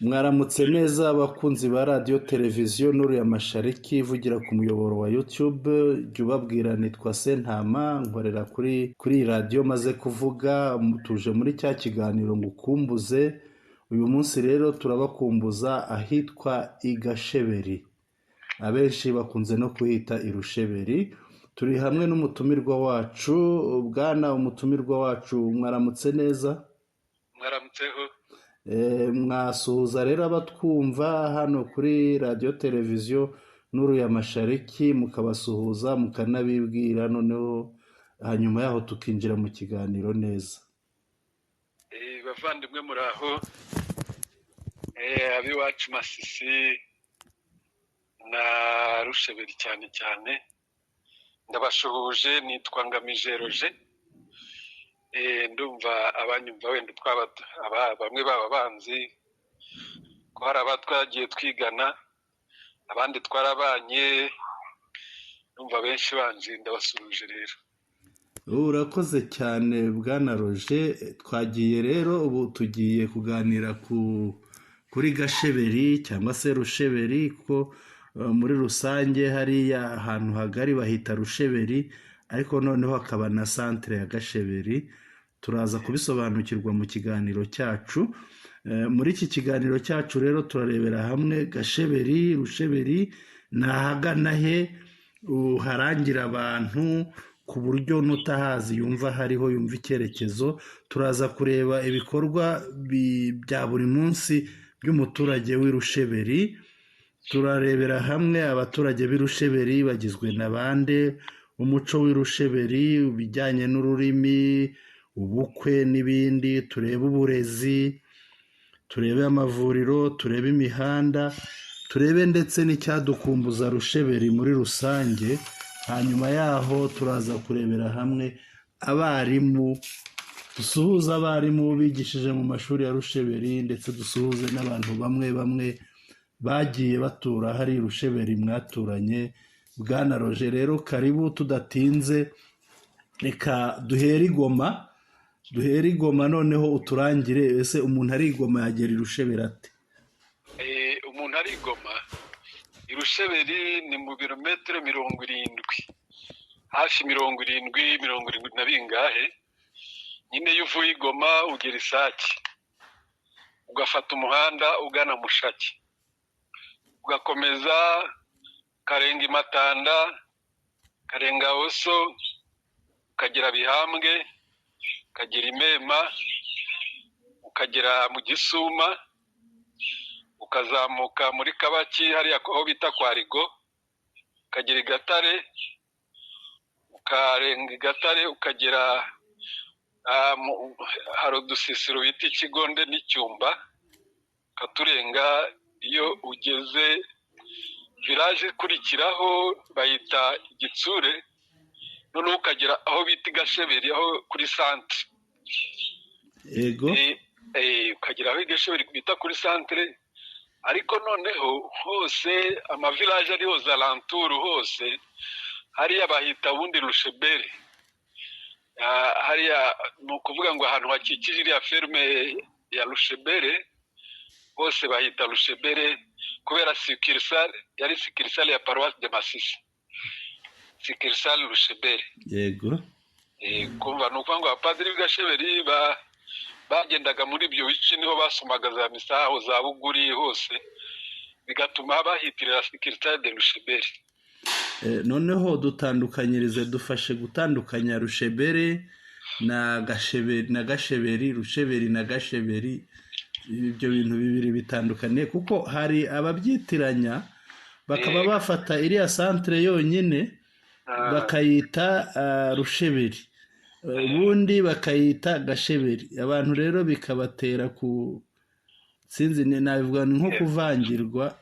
Mwaramutse neza abakunzi ba radiyo televiziyo n'uriya mashariki ivugira ku muyoboro wa YouTube. Jya ubabwira nitwa Sentama, nkorera kuri radiyo maze kuvuga. Tuje muri cya kiganiro ngukumbuze. Uyu munsi rero turabakumbuza ahitwa i Gasheberi, abenshi bakunze no kuhita i Rusheberi. Turi hamwe n'umutumirwa wacu. Bwana umutumirwa wacu, mwaramutse neza? Mwaramutseho. Mwasuhuza rero abatwumva hano kuri radiyo televiziyo n'uriya mashariki, mukabasuhuza mukanabibwira, noneho hanyuma yaho tukinjira mu kiganiro neza. Bavandimwe muraho, ab'iwacu Masisi na Rusheberi cyane cyane ndabashuhuje. Nitwa Ngamije Roger. Ndumva abanyumva wenda bamwe baba banzi ko hari abatwagiye twigana, abandi twarabanye, ndumva benshi banzi. Ndabasuhuje rero. Urakoze cyane Bwana Roger. Twagiye rero ubu tugiye kuganira kuri Gasheberi cyangwa se Rusheberi, kuko muri rusange hariya ahantu hagari bahita Rusheberi, ariko noneho hakaba na santere ya Gasheberi. Turaza kubisobanukirwa mu kiganiro cyacu. Muri iki kiganiro cyacu rero turarebera hamwe Gasheberi, Rusheberi ni ahagana he, harangira abantu ku buryo n'utahazi yumva hariho, yumva icyerekezo. Turaza kureba ibikorwa bya buri munsi by'umuturage w'i Rusheberi. Turarebera hamwe abaturage b'i Rusheberi bagizwe na bande, umuco w'i Rusheberi, ibijyanye n'ururimi, ubukwe n'ibindi. Turebe uburezi, turebe amavuriro, turebe imihanda, turebe ndetse n'icyadukumbuza Rusheberi muri rusange. Hanyuma yaho turaza kurebera hamwe abarimu, dusuhuze abarimu bigishije mu mashuri ya Rusheberi, ndetse dusuhuze n'abantu bamwe bamwe bagiye batura hari Rusheberi mwaturanye. Bwana Roger rero karibu, tudatinze reka duhere i Goma noneho uturangire, ese umuntu ari i Goma yagera i Rusheberi ate? Umuntu ari i Goma, i Rusheberi ni mu birometero 70, hafi 70 na bingahe. Nyine iyo uvuye i Goma ugera Isake, ugafata umuhanda ugana Mushaki, ugakomeza karenga Imatanda, karenga Oso, ukagera Bihambwe, ukagera Imema, ukagera mu Gisuma, ukazamuka muri Kabaki hariya aho bita kwa Rigo, ukagera i Gatare, ukarenga i Gatare ukagera hari udusisiro bita Ikigonde n'Icyumba, ukaturenga. Iyo ugeze village ikurikiraho bayita Gitsure, noneho ukagera aho bita Gasheberi, aho kuri centre. Yego. Ukagera aho Gasheberi bita kuri centre, ariko noneho hose amavillage ari hose alentour hose hariya bahita ubundi Rusheberi. Hariya ni ukuvuga ngo ahantu hakikije iriya ferme ya Rusheberi hose bahita Rusheberi, kubera yari sikirisale ya paroisse de Masisi, sikirisale Rusheberi. Yego. Kumva ni ukuvuga ngo abapadiri b'i Gasheberi bagendaga muri ibyo bice, niho basomaga za misaho za Buguri hose, bigatuma bahitirira sikirisale de Rusheberi. Noneho dutandukanyirize, dufashe gutandukanya Rusheberi na Gasheberi, Rusheberi na Gasheberi. Ibyo bintu bibiri bitandukanye, kuko hari ababyitiranya bakaba bafata iriya santere yonyine bakayita Rusheberi, ubundi bakayita Gasheberi. Abantu rero bikabatera sinzi nabivuga nko kuvangirwa,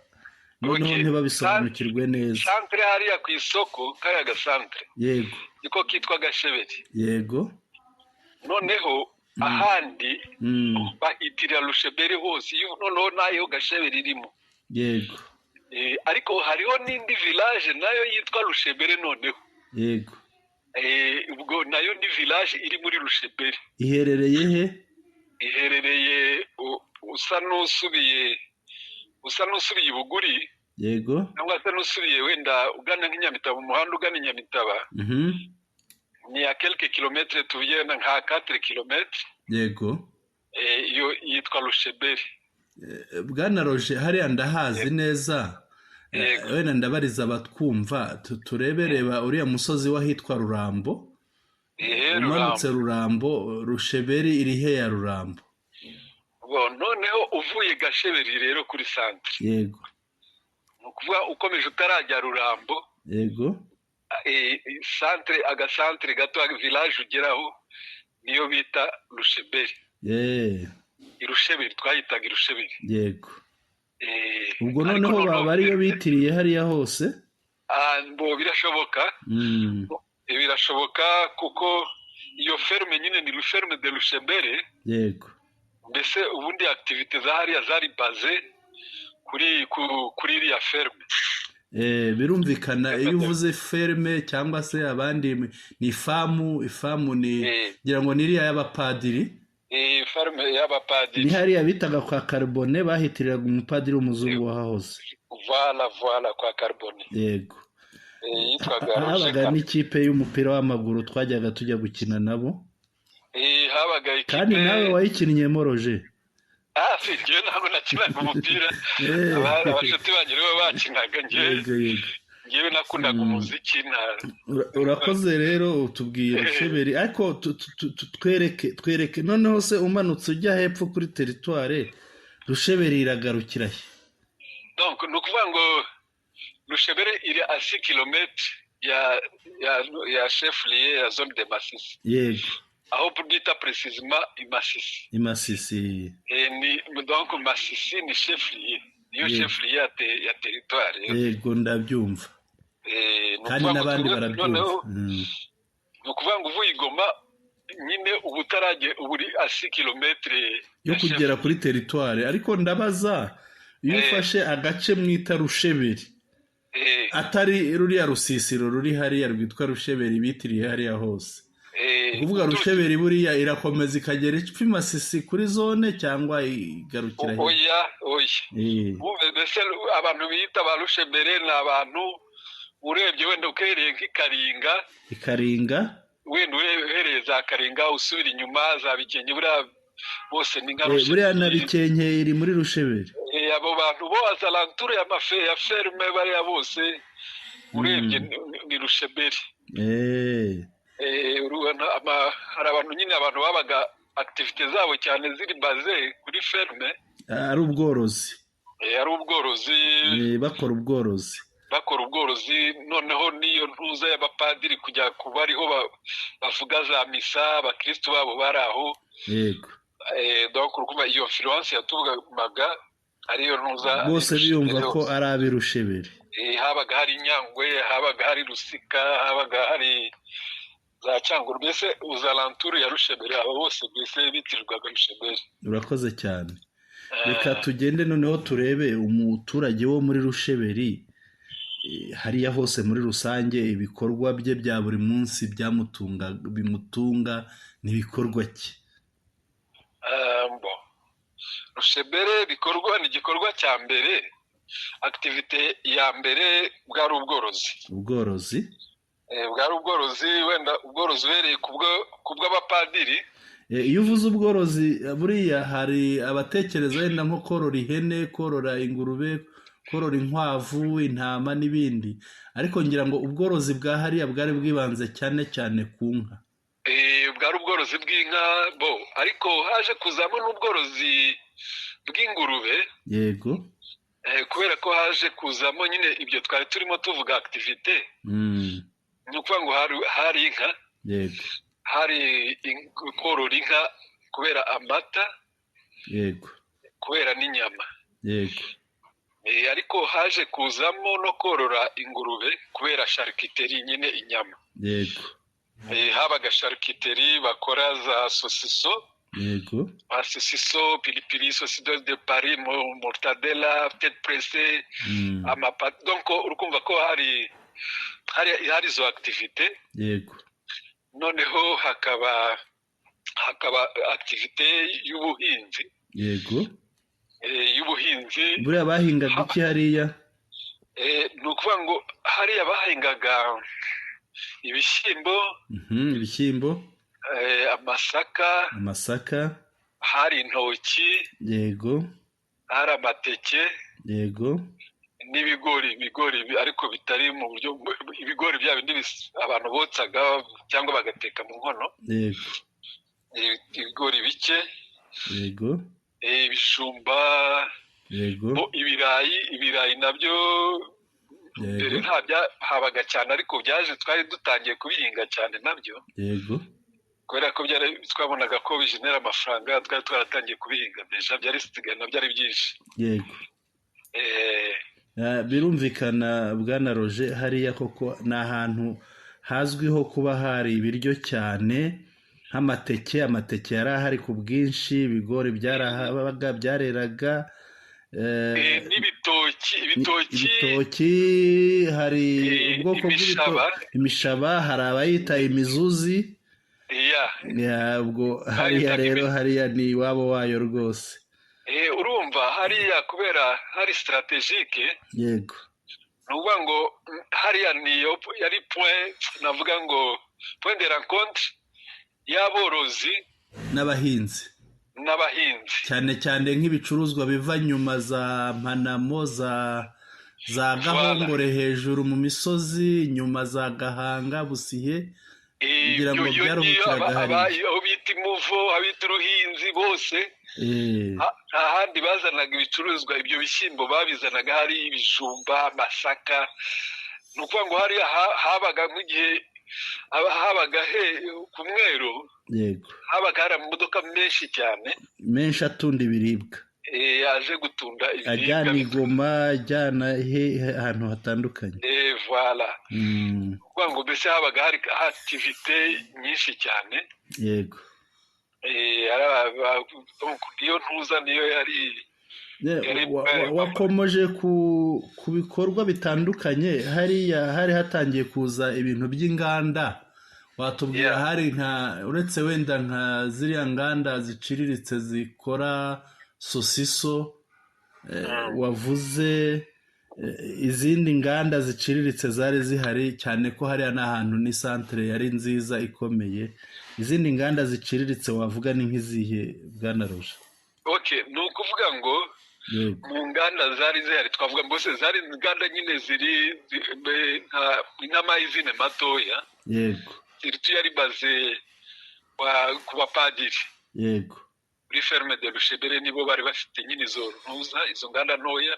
noneho ntibabisobanukirwe neza. Santere hariya ku isoko kariya gasantere, yego, niko kitwa Gasheberi. Yego. Noneho ahandi bahitirira Rusheberi hose, noneho nayo Gasheberi irimo. Yego. Ariko hariho n'indi village nayo yitwa Rusheberi noneho. Yego. Ubwo nayo ni village iri muri Rusheberi. Iherereye he? Iherereye usa n'usubiye usa n'usubiye i Buguri yego cyangwa se n'usubiye wenda ugana nk'Inyamitaba, umuhanda ugana Inyamitaba ni ya quelques kilomètres tuvuye nka 4 kilomètres. yego iyo yitwa Rusheberi. Bwana Roger hariya ndahazi neza, wenda ndabariza abatwumva turebereba uriya musozi wahitwa Rurambo, umanutse Rurambo, Rusheberi iri he ya Rurambo? Noneho uvuye Gasheberi rero kuri centre, yego ni ukuvuga ukomeje utarajya Rurambo, yego centre, agasantere gato, village ugeraho niyo bita Rusheberi. Irusheberi twayitaga Irusheberi. yego ubwo noneho baba ariyo bitiriye hariya hose? Birashoboka, birashoboka kuko iyo ferme nyine ni ferme de Rusheberi. yego mbese ubundi activite za hariya zari baze kuri iriya ferme. Birumvikana iyo uvuze ferme cyangwa se abandi ni ifamu ni ngira ngo ni iriya y'abapadiri. Ferme y'abapadiri ni hariya bitaga kwa Carbone, bahitiriraga umupadiri w'umuzungu wahahoze. Voilà kwa Carbone. yego yitwaga n'ikipe y'umupira w'amaguru twajyaga tujya gukina nabo. habaga ikipe. Kandi nawe wayikinnyemo Roger? Njyewe ntabwo nakinaga umupira, abashuti banjye nibo bakinaga, njyewe nakundaga umuziki. Urakoze rero utubwiye Rusheberi, ariko twereke noneho se umanutse ujya hepfo kuri teritware Rusheberi iragarukira he? Donc ni ukuvuga ngo Rusheberi iri à 6 kilomètres ya chef lieu ya zone de Masisi. yego aho bwita précisément i Masisi. Donc Masisi ni chef lieu, niyo chef lieu ya territoire. yego ndabyumva, kandi n'abandi barabyumva. ni ukuvuga ngo uvuye i Goma nyine ubu utarajye uri à 6 kilomètres yo kugera kuri teritware. Ariko ndabaza, iyo ufashe agace mwita Rusheberi, atari ruriya rusisiro ruri hariya rwitwa Rusheberi bitiriye hariya hose, kuvuga Rusheberi buriya irakomeza ikagera ipfa Masisi kuri zone cyangwa igarukira he? Oya mbese abantu bita ba Rusheberi ni abantu urebye wenda ukereye nk'Ikaringa, wenda uhereye za Karinga usubira inyuma za Bikenke, buriya bose ni nka Rusheberi. Buriya na Bikenke iri muri Rusheberi. Abo bantu bose alanture ya ferme bariya bose urebye ni Rusheberi. Hari abantu nyine abantu babaga activite zabo cyane ziri baze kuri ferme, ari ubworozi. bakora ubworozi. Noneho niyo ntuza y'abapadiri kujya kuba ariho bavuga za misa, abakristo babo bari aho. yego donc urumva iyo influence yatumaga ariyo ntuza bose biyumva ko ari abi Rusheberi. habaga hari Nyangwe, habaga hari Rusika, habaga hari za Cyanguru, mbese uzalanture ya Rusheberi abo bose mbese bitirirwaga Rusheberi. Urakoze cyane. Reka tugende noneho turebe umuturage wo muri Rusheberi hariya hose muri rusange, ibikorwa bye bya buri munsi bimutunga n'ibikorwa ki? Rusheberi bikorwa ni igikorwa cya mbere, activite ya mbere bwari ubworozi. Bwari ubworozi, wenda ubworozi uhereye ku bw'abapadiri. Iyo uvuze ubworozi buriya hari abatekereza wenda nko korora ihene, korora ingurube, korora inkwavu, intama n'ibindi, ariko ngira ngo ubworozi bwa hariya bwari bwibanze cyane cyane ku nka. Bwari ubworozi bw'inka, ariko haje kuzamo n'ubworozi bw'ingurube. yego kubera ko haje kuzamo nyine ibyo twari turimo tuvuga activite. ni ukuvuga ngo hari inka. yego hari korora inka kubera amata. yego kubera n'inyama. yego ariko haje kuzamo no korora ingurube kubera charcuterie, nyine inyama. yego habaga charcuterie bakora za sosiso. yego sosiso, pilipili, saucisson de Paris, mortadella, tête pressée, amapata. Donc urumva ko hari izo activite. yego noneho hakaba activite y'ubuhinzi. yego y'ubuhinzi. buriya bahingaga iki hariya? Ni ukuvuga ngo hariya bahingaga ibishyimbo, ibishyimbo, amasaka, hari intoki, yego, hari amateke, yego, n'ibigori ariko bitari mu buryo, ibigori bya bindi abantu botsaga cyangwa bagateka mu nkono, yego, ibigori bike, yego, ibijumba, yego, ibirayi nabyo mbere habaga cyane, ariko twari dutangiye kubihinga cyane nabyo, yego, kubera ko twabonaga ko bijenera amafaranga, twari twaratangiye kubihinga deja, byari bisigaye nabyo ari byinshi. Yego. Birumvikana Bwana Roger, hariya koko ni ahantu hazwiho kuba hari ibiryo cyane, nk'amateke yari ahari ku bwinshi, ibigori byarahabaga, byareraga, n'ibitoki, hari ubwoko imishaba, hari abayita imizuzi. Ubwo hariya rero, hariya ni iwabo wayo rwose. Urumva hariya kubera hari strategike, yego, ni ukuvuga ngo hariya yari navuga ngo point de rencontre y'aborozi n'abahinzi, cyane cyane nk'ibicuruzwa biva nyuma za Mpanamo, za Gahongore hejuru mu misozi, nyuma za Gahanga, Busihe, kugira ngo byaruhukiraga hariya, aho bita Imuvo, aho bita Uruhinzi, bose ahandi bazanaga ibicuruzwa, ibyo bishyimbo babizanaga hari ibijumba, amasaka. Ni ukuvuga ngo hariya habaga nk'igihe habaga ku Mweru, yego, habaga hari amamodoka menshi cyane, menshi atunda ibiribwa, yaje gutunda ibiribwa, ajyana i Goma, ajyana ahantu hatandukanye. Voilà. Kuvuga ngo mbese habaga hari activité nyinshi cyane. Yego. Iyo ntuza niyo yari wakomeje ku bikorwa bitandukanye. Hariya hari hatangiye kuza ibintu by'inganda, watubwira hari uretse wenda nka ziriya nganda ziciriritse zikora sosiso, wavuze izindi nganda ziciriritse zari zihari cyane, ko hariya n'ahantu ni santere yari nziza ikomeye. Izindi nganda ziciriritse wavuga ni nk'izihe Bwana Roger? Ni ukuvuga ngo mu nganda zari zihari, twavuga mbose zari inganda nyine ziri nk'amayizine matoya, yego, ziri yari baze ku bapadiri, yego, muri ferme de Rushebere nibo bari bafite nyine izo nganda ntoya.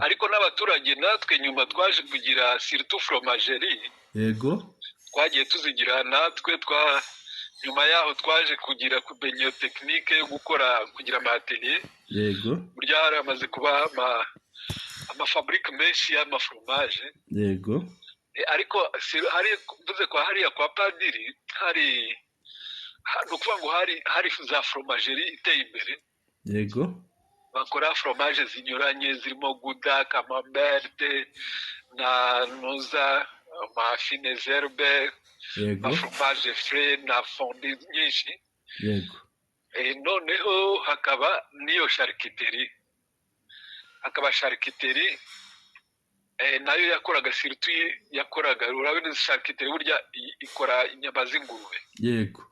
Ariko n'abaturage natwe nyuma twaje kugira surtout fromagerie, yego, twagiye tuzigira natwe. Nyuma yaho twaje kugira kubenyo technique yo kugira amatelier, yego, burya hari amaze kuba amafabrike menshi y'amafromage, yego. Ariko mvuze ko hariya kwa padiri hari ni ukuvuga ngo hari za fromagerie iteye imbere, yego, bakora fromage zinyuranye, zirimo Gouda, Camembert na Nuza, Mafine Zerbe, yego, fromage frais na fondi nyinshi, yego. Noneho hakaba niyo charcuterie, nayo yakoraga urabona charcuterie burya ikora inyama z'ingurube, yego,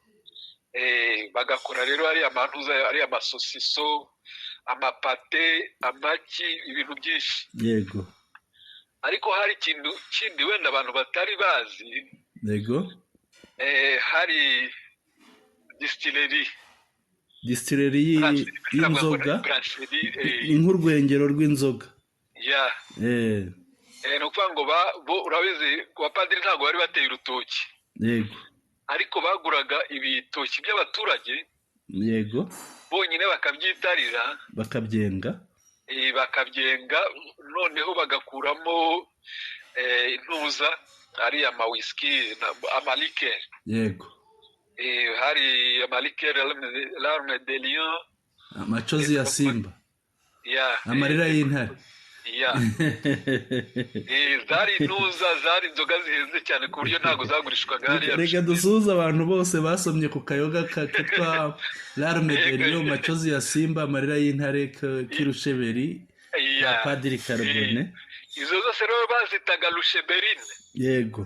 bagakora rero ariya mantuza, ariya amasosiso, amapate, amaki, ibintu byinshi, yego. ariko hari ikintu kindi wenda abantu batari bazi, yego, hari distillerie y'inzoga, ni nk'urwengero rw'inzoga. Ni ukuvuga ngo urabizi abapadiri ntabwo bari bateye urutoki, yego, ariko baguraga ibitoki by'abaturage, yego, bonyine bakabyitarira, bakabyenga, noneho bagakuramo intuza, ari amawisiki, amalikeri, yego, hari amalikeri, larme de lion, amacozi ya simba, amarira y'intare, ya zari intuza zari inzoga zihenze cyane ku buryo ntabwo zagurishwaga hariya reka dusuhuze abantu bose basomye ku kayoga kitwa larme de lion machozi ya simba amarira y'intare k'irusheberi ya padiri Carbone. Izo zose rero bazitaga rusheberine. Yego.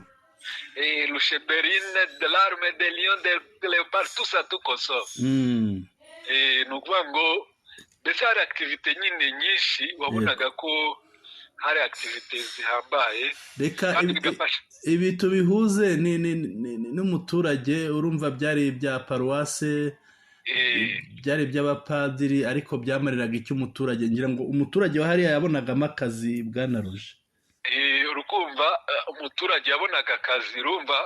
Rusheberine de larme de lion de leopard tout ça tout conso. Ni ukuvuga ngo mbese hari activite nyine nyinshi wabonaga ko hari activite zihambaye. Reka ibi tubihuze n'umuturage urumva byari ibya paruwase byari iby'abapadiri ariko byamariraga icyo umuturage ngira ngo umuturage wa hariya yabonagamo akazi Bwana Roger. Urukumva umuturage yabonaga akazi urumva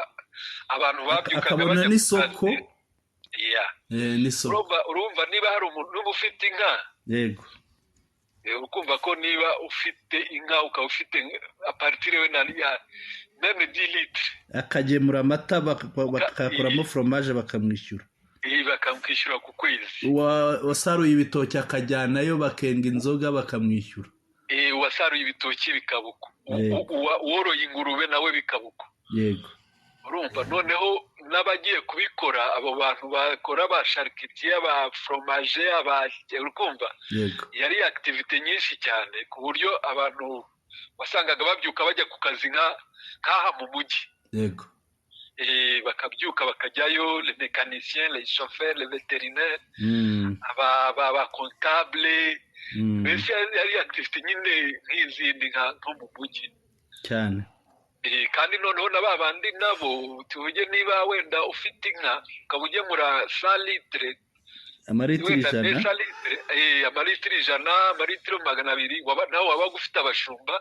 abantu babyukaga akabona n'isoko urumva niba hari umuntu ufite inka yego ukumva ko niba ufite inka ukaba ufite aparitire we na meme 10 litre akagemura amata bakakuramo fromage bakamwishyura bakamwishyura ku kwezi wasaruye ibitoki akajyanayo bakenga inzoga bakamwishyura wasaruye ibitoki bikabuko woroye ingurube nawe bikabuko yego urumva noneho n'abagiye kubikora abo bantu bakora ba charcutier ba fromage urukumva yari activite nyinshi cyane ku buryo abantu wasangaga babyuka bajya ku kazi nk'aha mu mujyi yego bakabyuka bakajyayo les mécaniciens les chauffeurs les vétérinaires aba comptable mbese yari activite nyine nk'izindi nko mu mujyi cyane kandi noneho na babandi nabo tuvuge niba wenda ufite inka ukaba ugemura 100 litre amaritiro ijana amaritiro 200 nawe waba ufite abashumba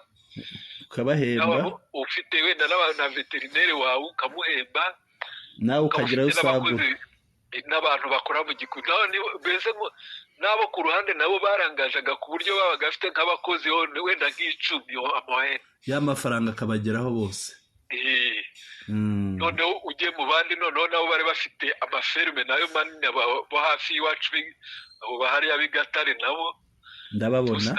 ukabahemba ufite wenda na veterineri wawe ukamuhemba nawe ukagira usagura n'abantu bakora mu gikoni mbese nabo ku ruhande nabo barangajaga ku buryo babaga bafite nk'abakozi wenda nk'icumi amohene y'amafaranga akabageraho bose noneho ugiye mu bandi noneho nabo bari bafite amaferme nayo manini bo hafi y'iwacu abo bahari y'Igatare nabo ndababona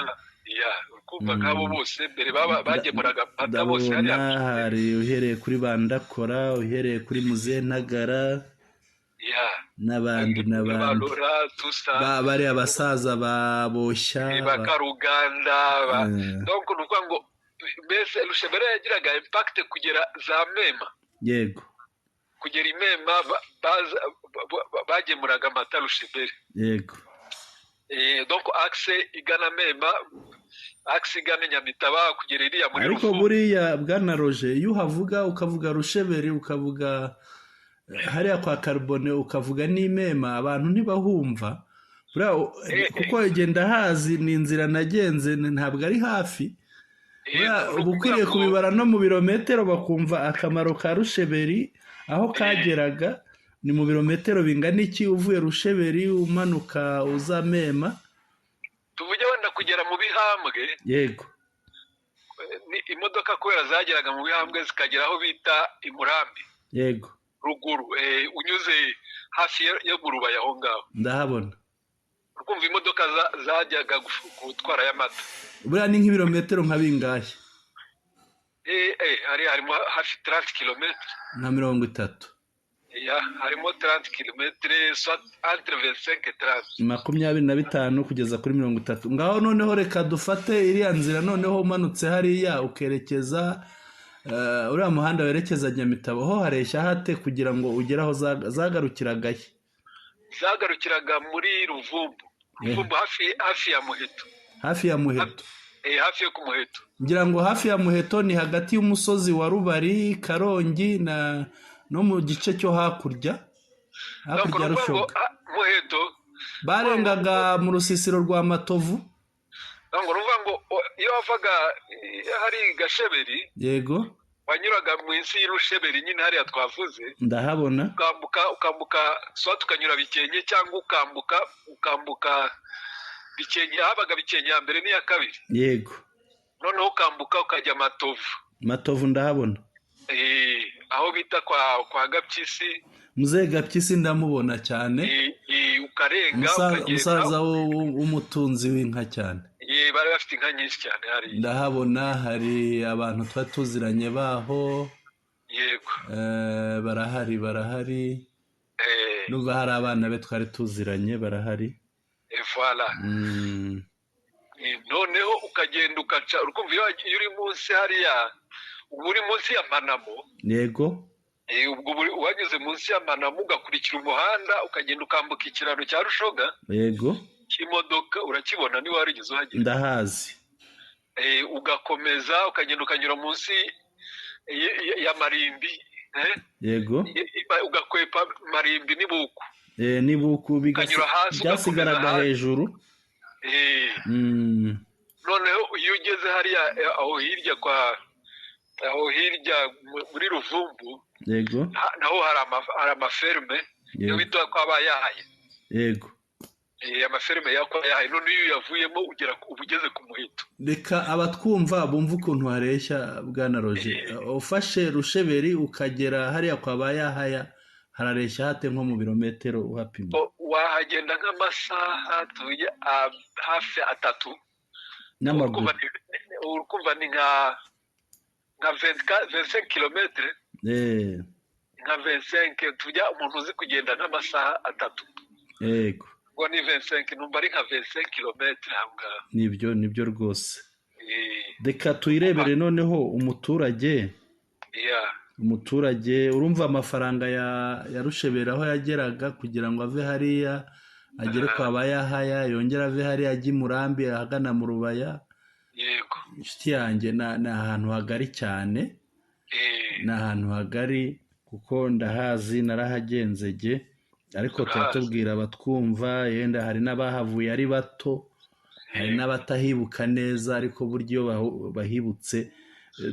ukumva nk'abo bose mbere bagemuraga amata bose hari uhereye kuri Bandakora uhereye kuri Muzentagara n'abandi bari abasaza baboshya bakaruganda donc nuko ngo mbese Rushebera yagiraga impact kugera za Mema yego kugera imema bagemuraga amata Rushebera yego donc axe igana Mema axe igana Nyamitaba kugera iriya muri Rufu ariko buriya Bwana Roger iyo uhavuga ukavuga Rusheberi ukavuga hariya kwa Carbone ukavuga n'imema abantu ntibahumva kuko igenda hazi ni inzira nagenze ntabwo ari hafi uba ukwiriye kubibara no mu birometero bakumva akamaro ka Rusheberi aho kageraga ni mu birometero bingana iki uvuye Rusheberi umanuka uza Mema tuvuge wenda kugera mu Bihambwe yego imodoka kubera zageraga mu Bihambwe zikagera aho bita Imurambi yego ruguru unyuze hafi yo Gurubaya aho ngaho ndahabona ukumva imodoka zajyaga gutwara y'amata buriya ni nk'ibirometero nka bingahe harimo hafi 30 km nka 30 harimo 30 km entre 25 et 30 25 kugeza kuri 30 ngaho noneho reka dufate iriya nzira noneho umanutse hariya ukerekeza uriya muhanda werekeza Nyamitabo ho hareshya hate kugira ngo ugere aho zagarukiragaye zagarukiraga muri Ruvumbu hafi ya Muheto hafi ya Muheto hafi yo ku Muheto ngira ngo hafi ya Muheto ni hagati y'umusozi wa Rubari Karongi no mu gice cyo hakurya Rushoga Muheto barengaga mu rusisiro rwa Matovu ruvuga ngo iyo wavaga hari Gasheberi yego wanyuraga mu isi y'Urusheberi nyine hariya twavuze ndahabona ukambuka so tukanyura Bikenke cyangwa ukambuka Bikenke habaga Bikenke ya mbere n'iya kabiri yego noneho ukambuka ukajya Matovu ndahabona aho bita kwa Gapyisi. Muzehe Gapyisi ndamubona cyane, ukarenga umusaza w'umutunzi w'inka cyane. bari bafite inka nyinshi cyane hariya. Ndahabona hari abantu tuba tuziranye baho. Yego. barahari n'ubwo hari abana be twari tuziranye barahari. Voilà. Noneho ukagenda ukaca urukumva iyo uri munsi hariya, uba uri munsi ya Manamo. Yego. Ubwo wanyuze munsi ya Manamo ugakurikira umuhanda ukagenda ukambuka ikiraro cya Rushoga. Yego. Cy'imodoka urakibona niba warigeze uhagera. Ndahazi. Ugakomeza ukagenda ukanyura munsi ya Marimbi. Yego. Ugakwepa Marimbi n'ibuku. N'ibuku byasigaraga hejuru. Noneho iyo ugeze hariya aho hirya muri Ruvumbu. Yego. Naho hari amaferme yo bita kwa Bayahaye. Yego. Amaferme ya kwa Bayahaye, none iyo yavuyemo ugeze ku Muhito. Reka abatwumva bumva ukuntu hareshya Bwana Roger. Ufashe Rusheberi ukagera hariya kwa Bayahaya harareshya hate nko mu birometero uhapima? Wahagenda nk'amasaha tuye hafi 3 n'amaguru. Urukumva ni nka 25 kilometre. Nka 25 tujya umuntu uzi kugenda nk'amasaha 3. Yego. Ngo ni 25 numva ari nka 25 kilometre hanga. Nibyo rwose. Reka tuyirebere noneho umuturage. Umuturage urumva amafaranga ya Rusheberi aho yageraga kugira ngo ave hariya agere kwa Bayahaya, yongera ave hariya ajya i Murambi ahagana mu Rubaya. Yego. Inshuti yanjye ni ahantu hagari cyane. Ni ahantu hagari kuko ndahazi narahagenzege, ariko turatubwira abatwumva yenda hari n'abahavuye ari bato, hari n'abatahibuka neza, ariko buryo iyo bahibutse.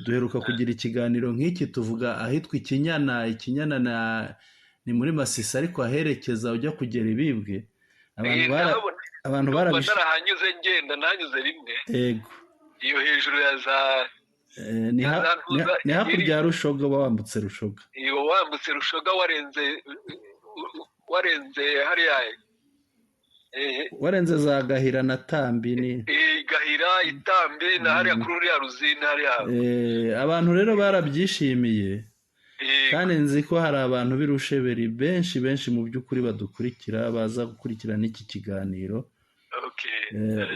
Duheruka kugira ikiganiro nk'iki tuvuga ahitwa Ikinyana ni muri Masisi, ariko aherekeza ujya kugera Ibibwe abantu barahanyuze ngenda nanyuze rimwe. Yego. Iyo hejuru ya za ni hakurya ya Rushoga, wambutse Rushoga. Iyo wambutse Rushoga warenze hariya. Warenze za Gahira na Tambi ni. Gahira, Itambi na hariya kuri uriya Ruzini hariya. Abantu rero barabyishimiye. Kandi nzi ko hari abantu b'Irusheberi benshi mu by'ukuri badukurikira baza gukurikirana iki kiganiro.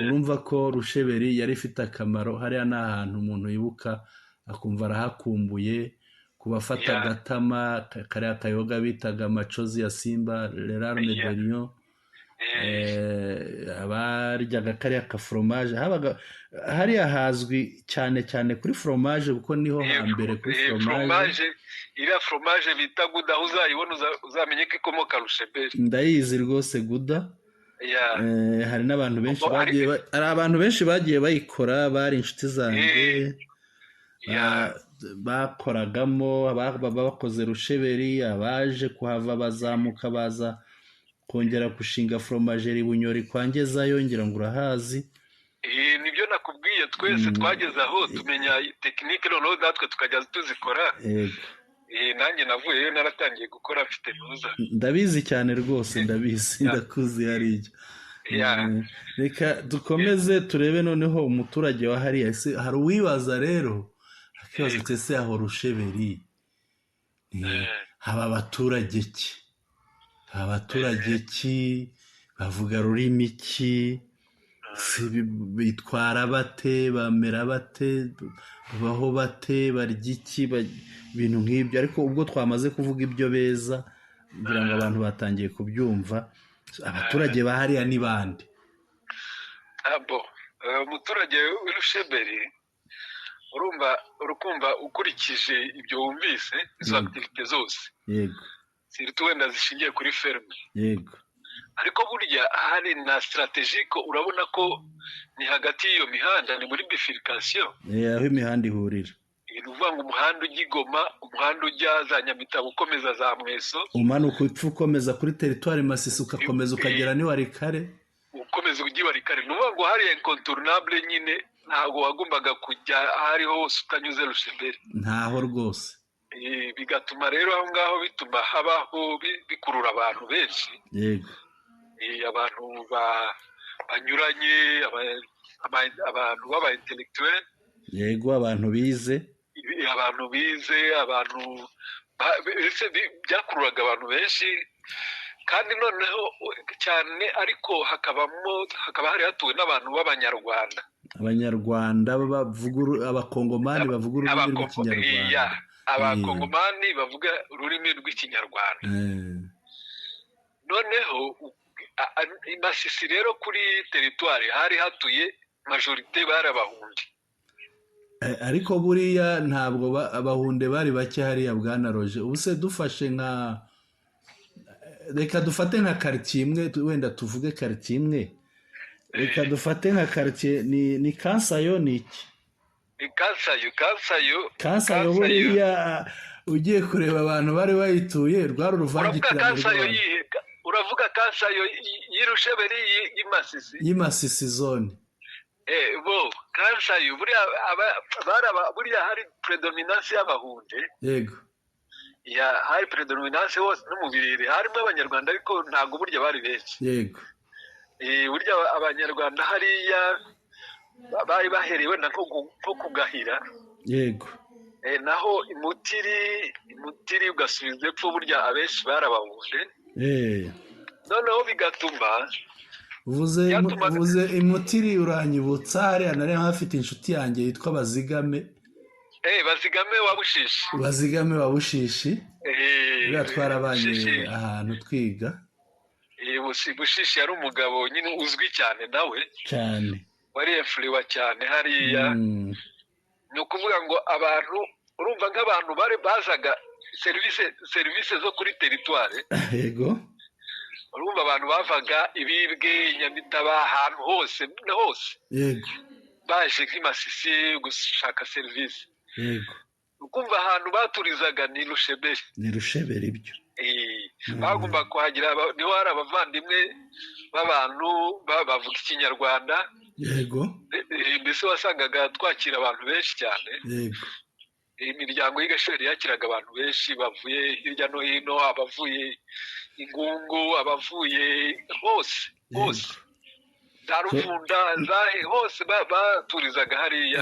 Urumva ko Rusheberi yari ifite akamaro. Hariya ni ahantu umuntu yibuka akumva arahakumbuye, kubafata agatama kariya kayoga bitaga amacozi ya Simba, l'Arme de Lion. Abaryaga kariya ka fromage habaga hariya hazwi cyane kuri fromage kuko niho hambere kuri fromage. Iriya fromage bita Guda uzayibona uzamenye ko ikomoka Rusheberi. Ndayizi rwose Guda. Hari n'abantu benshi bagiye bayikora, bari inshuti zanjye. Bakoragamo bakoze Rusheberi, abaje kuhava bazamuka baza kongera gushinga fromageri Bunyori kwangezayo, ngira ngo urahazi. Nibyo nakubwiye, twese twageze aho tumenya tekinike, noneho natwe tukajya tuzikora. Nanjye navuyeyo naratangiye gukora mfite nuza. Ndabizi cyane rwose, ndabizi ndakuzi hariya. Reka dukomeze turebe noneho umuturage wa hariya. Hari uwibaza rero akibaza ati ese aho Rusheberi haba abaturage ki, bavuga rurimi ki, bitwara bate, bamera bate, babaho bate, barya iki, ibintu nk'ibyo. Ariko ubwo twamaze kuvuga ibyo beza kugira ngo abantu batangiye kubyumva, abaturage bahariya ni bande? Umuturage w'Irusheberi urukumva ukurikije ibyo wumvise izo activite zose. Yego. Siritu wenda zishingiye kuri ferme. Yego. Ariko burya hari na strategique, urabona ko ni hagati y'iyo mihanda, ni muri bifurcation. Aho imihanda ihurira. Ni uvuga ngo umuhanda ujya i Goma, umuhanda ujya za Nyamitabo ukomeza za Mweso, umanuka ukomeza kuri teritwari Masisi ugakomeza ukagera ni Warikare, ukomeza ujya Warikare. Ni uvuga ngo hari incontournable nyine, ntabwo wagombaga kujya ahariho hose utanyuze Rusheberi. Ntaho rwose. bigatuma rero aho ngaho bituma habaho bikurura abantu benshi, yego abantu banyuranye, abantu b'aba intellectuel, yego abantu bize, abantu byakururaga abantu benshi, kandi noneho cyane, ariko hakaba hari hatuwe n'abantu b'abanyarwanda, abakongomani bavuga ururimi rw'ikinyarwanda, abakongomani bavuga ururimi rw'ikinyarwanda. Noneho i Masisi rero kuri teritwari hari hatuye majorite bari Abahundi, ariko buriya ntabwo Abahunde bari bake hariya Bwana Roger. ubu se dufashe reka dufate nka quartier imwe, wenda tuvuge quartier imwe, reka dufate nka quartier ni Kansayo, ni iki? ni Kansayo buriya ugiye kureba abantu bari bayituye, rwari uruvangitirane rwabo. Uravuga Kansayo y'Irusheberi y'Imasisi zone. Kansayo buriya hari predominance y'Abahunde, yego hari predominance hose, no mu Birere harimo Abanyarwanda, ariko ntabwo burya bari benshi, yego burya Abanyarwanda hariya bari baherewe nko kugahira, yego naho imutiri ugasubiza epfo, burya abenshi bari Abahunde. Noneho bigatuma uvuze imutiri uranyibutsa, hariya nari hafite inshuti yanjye yitwa Bazigame wa Bushishi, buriya twarabanye ahantu twiga. Bushishi yari umugabo nyine uzwi cyane, nawe cyane wari efuriwa cyane hariya. ni ukuvuga ngo abantu, urumva nk'abantu bazaga serivisi zo kuri teritwari, yego urumva abantu bavaga Ibibwe, Nyamitaba, ahantu hose, yego baje nk'i Masisi gushaka serivisi, yego ukumva ahantu baturizaga ni Rusheberi ibyo bagomba kuhagira, niho hari abavandimwe b'abantu bavuga Ikinyarwanda, yego mbese wasangaga twakira abantu benshi cyane, yego imiryango y'Igasheri yakiraga abantu benshi bavuye hirya no hino, abavuye Ingungu, abavuye hose za Ruvunda, hose baturizaga hariya.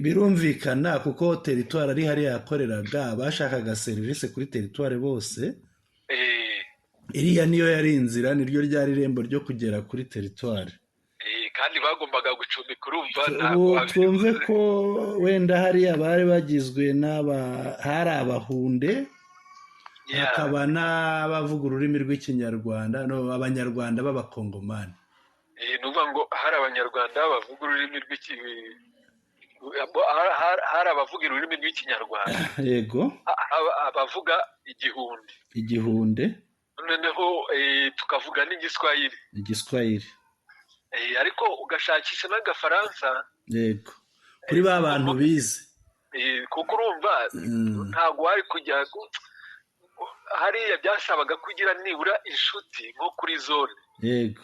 birumvikana kuko teritwari ari hariya yakoreraga, bashakaga serivisi kuri teritwari bose. iriya niyo yari inzira, niryo ryari irembo ryo kugera kuri teritwari, kandi bagombaga gucumbika, urumva ubu twumve ko wenda hariya bari bagizwe hari Abahunde, hakaba n'abavuga ururimi rw'ikinyarwanda, Abanyarwanda b'Abakongomani. ni ukuvuga ngo hari Abanyarwanda bavuga ururimi hari abavuga ururimi rw'ikinyarwanda, yego abavuga Igihunde, noneho tukavuga n'Igiswahili, ariko ugashakisha n'Agafaransa, yego kuri ba bantu bize, kuko urumva ntabwo wari kujya hariya, byasabaga kugira nibura inshuti nko kuri zone, yego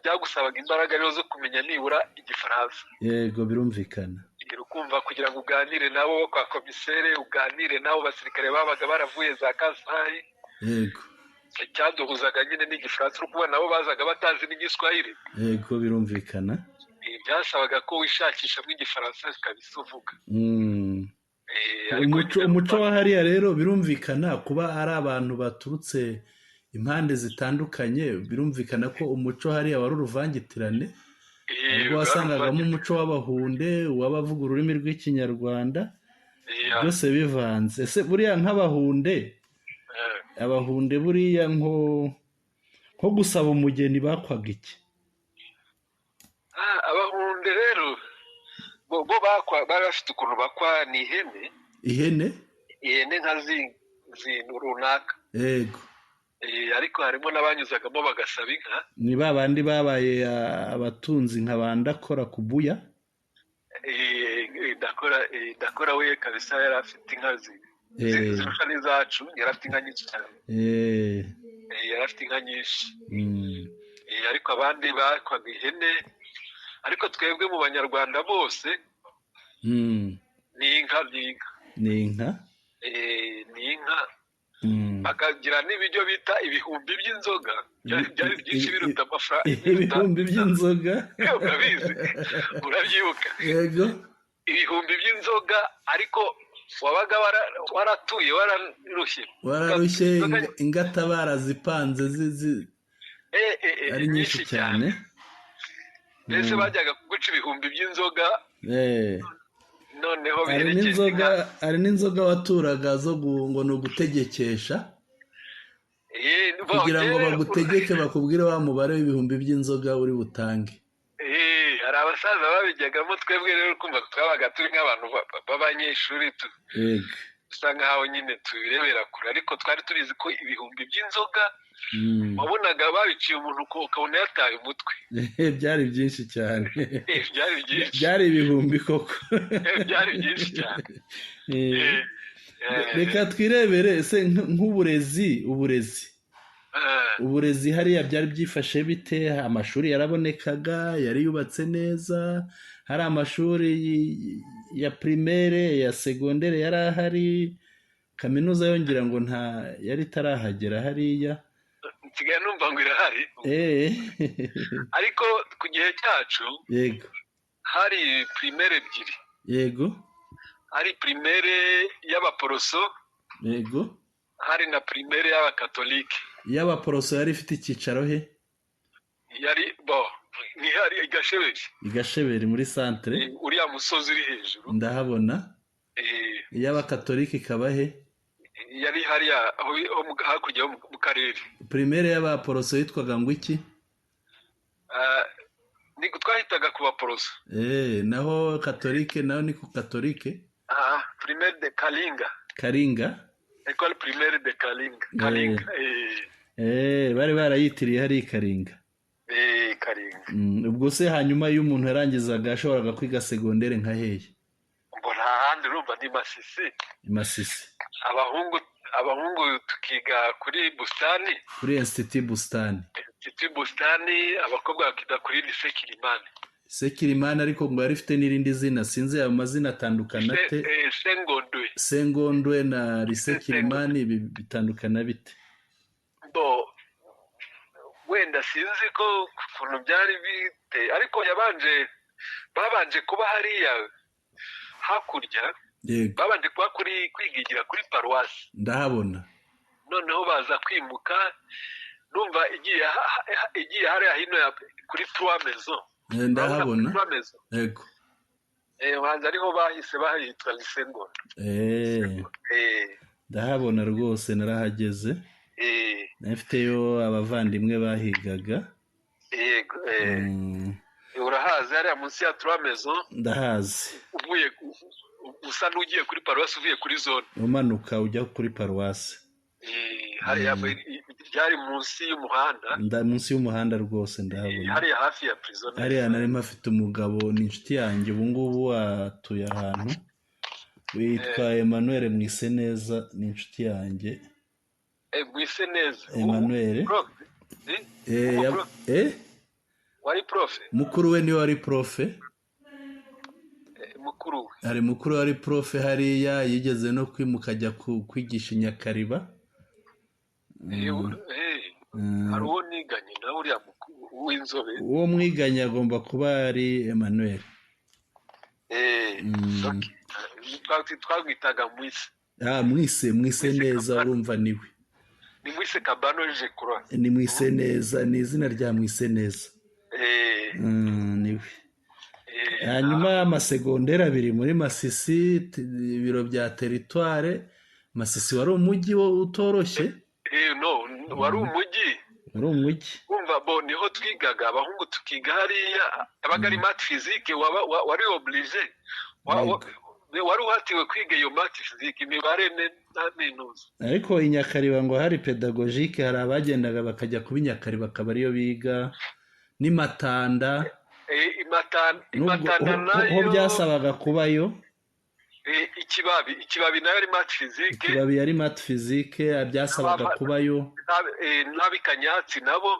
byagusabaga imbaraga rero zo kumenya nibura Igifaransa, yego birumvikana, ukumva kugira ngo uganire nabo kwa komisere, uganire nabo basirikare babaga baravuye za Kasayi, yego cyaduhuzaga nyine n'Igifaransa, uri kubona nabo bazaga batazi n'Igiswahili, yego birumvikana, byasabaga ko wishakishamo Igifaransa kabisa uvuga. umuco wa hariya rero birumvikana, kuba ari abantu baturutse impande zitandukanye, birumvikana ko umuco hariya wari uruvangitirane, ubwo wasangagamo umuco w'Abahunde, uw'abavuga ururimi rw'ikinyarwanda, byose bivanze. ese buriya Abahunde buriya nko gusaba umugeni bakwaga iki? Abahunde rero bo bari bafite ukuntu bakwa, ni ihene nka zintu runaka, yego ariko harimo n'abanyuzagamo bagasaba inka, ni ba bandi babaye abatunzi nka Ndakora Kubuya. Ndakora we kabisa yari afite inka zirusha n'izacu, yari afite inka nyinshi cyane, yari afite inka nyinshi, ariko abandi bakwaga ihene, ariko twebwe mu Banyarwanda bose ni inka. ni inka. ni inka, bakagira n'ibiryo bita ibihumbi by'inzoga, byari byinshi biruta amafaranga. Ibihumbi by'inzoga urabizi, urabyibuka? yego, ibihumbi by'inzoga, ariko wabaga waratuye wararushye, ingata barazipanze ari nyinshi cyane. mbese bajyaga kuguca ibihumbi by'inzoga, noneho hari n'inzoga waturaga zo ngo ni ugutegekesha, kugira ngo bagutegeke bakubwire wa mubare w'ibihumbi by'inzoga uri butange. hari abasaza babijyagamo, twebwe rero kumva twabaga turi nk'abantu b'abanyeshuri, dusa nkaho nyine tubirebera kure, ariko twari tubizi ko ibihumbi by'inzoga wabonaga babiciye umuntu ukabona yataye umutwe. byari byinshi cyane. byari byinshi, byari ibihumbi koko. byari byinshi cyane. reka twirebere ese uburezi hariya byari byifashe bite? amashuri yarabonekaga, yari yubatse neza, hari amashuri ya primaire, ya segondere yari ahari, kaminuza yongera ngo nta yari itarahagera hariya. nsigaye numva ngo irahari, ariko ku gihe cyacu yego hari primaire ebyiri. yego, hari primaire y'abaporoso, yego, hari na primaire y'abakatolike. y'abaporoso yari ifite icyicaro he? yari hari igasheberi muri centre, uriya musozi uri hejuru ndahabona. iy'abakatolike ikaba he? yari hariya hakurya mu karere. primaire y'abaporoso yitwaga ngo iki? twahitaga ku baporoso. naho katolike naho ni ku katolike? primaire de Karinga. école primaire de Kalinga. bari barayitiriye hari Karinga. Karinga. ubwo se hanyuma iyo umuntu yarangizaga ashoboraga kwiga segondere nka hehe? mbona ahandi urumva ni Masisi. abahungu tukiga kuri Bustani, kuri Institut Bustani. abakobwa bakiga kuri Lycée Kilimani, ariko ngo yari ifite n'irindi zina, sinzi ayo mazina atandukana te. Sengondwe na Lycée Kilimani bitandukana bite? wenda sinzi ko ukuntu byari bite, ariko babanje kuba hariya hakurya. babanje kuba kwigigira kuri paruwasi, ndahabona. noneho baza kwimuka, numva igiye hariya hino kuri Trois Maisons. ndahabona. yego. hanze ariho bahise bahitwa Lycée Ngondo. ndahabona rwose, narahageze. nafiteyo abavandimwe bahigaga. yego. urahazi hariya munsi ya Trois Maisons? ndahazi. usa n'ugiye kuri paruwasi uvuye kuri zone, umanuka ujya kuri paruwasi. hariya byari munsi y'umuhanda. munsi y'umuhanda rwose ndahabona. hariya hafi ya prison. hariya nari mpafite umugabo, ni inshuti yanjye, ubu ngubu atuye ahantu, witwa Emmanuel Mwiseneza, ni inshuti yanjye. Mwiseneza Emmanuel. wari profe? mukuru we niwe wari profe. mukuru wari profe hariya, yigeze no kwimuka ajya kwigisha i Nyakariba. hari uwo niganye nawe uriya w'inzobe. uwo mwiganye agomba kuba ari Emmanuel. twagwitaga Mwise neza, urumva niwe. ni Mwise Kabano Jekura. ni Mwise neza, ni izina rya Mwise neza. niwe. hanyuma amasegonderi abiri muri Masisi, ibiro bya teritware. Masisi wari umujyi utoroshye. wari umujyi. wumva niho twigaga, abahungu tukiga hariya, yabaga ari math physique, wari oblige, wari uhatiwe kwiga iyo math physique, imibare n'intuza. ariko i Nyakariba ngo hari pedagogique, hari abagendaga bakajya kuba i Nyakariba akaba ariyo biga, n'imatanda. imatanda nayo ho byasabaga kubayo. ikibabi nayo ari math physique. ikibabi yari math physique, byasabaga kubayo. n'abikanyatsi nabo.